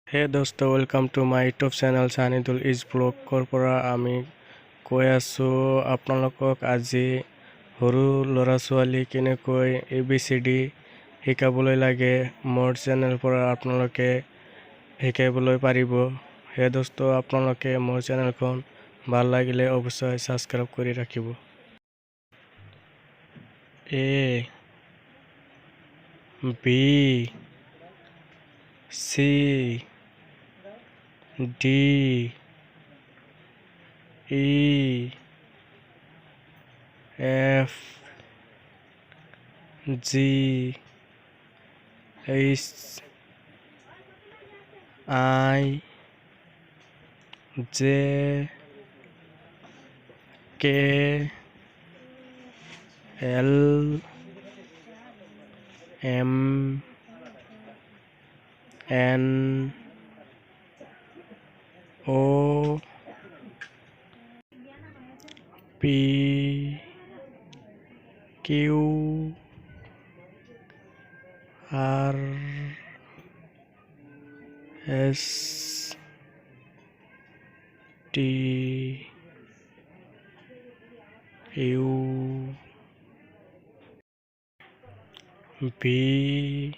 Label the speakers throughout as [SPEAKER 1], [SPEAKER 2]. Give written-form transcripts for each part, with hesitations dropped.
[SPEAKER 1] Hey dosto, welcome to my YouTube channel sanidul is blog পৰা আমি কৈ আছোঁ আপোনালোকক আজি সৰু ল'ৰা ছোৱালী কেনেকৈ ABCD শিকাবলৈ লাগে মোৰ চেনেল পৰা আপোনালোকে শিকাবলৈ পাৰিব। হে দোস্ত আপোনালোকে মোৰ চেনেলখন ভাল লাগিলে অৱশ্যই সাবস্ক্ৰাইব কৰি ৰাখিব। A B C D E F G H I J K L M N O P Q R S T U V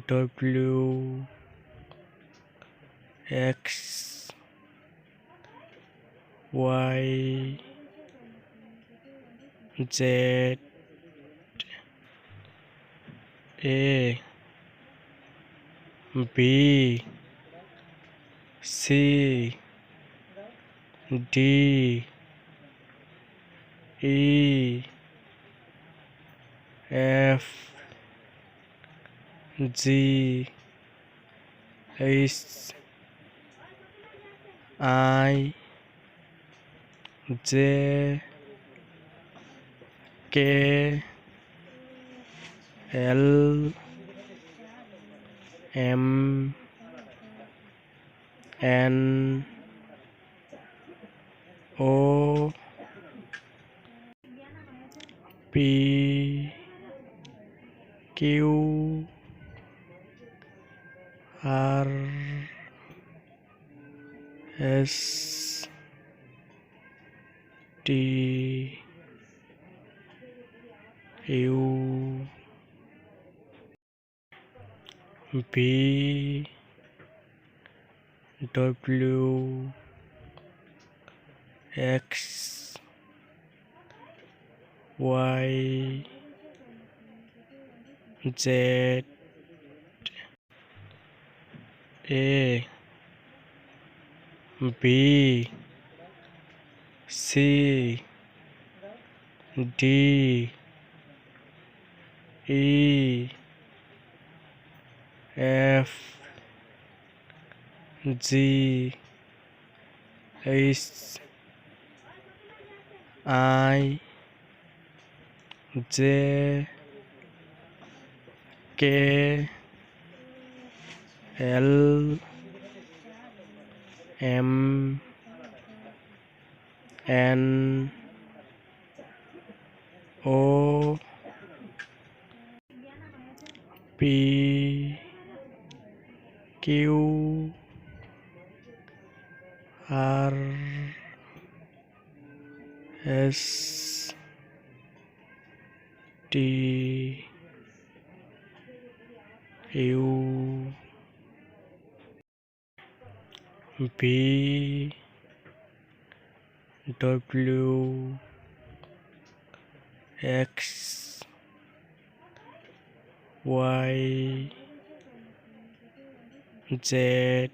[SPEAKER 1] W X Y Z A B C D E F G H I J K L M N O P Q R S T U V W X Y Z A B C D E F G H I J K L M N O P Q R S T U V W X Y Z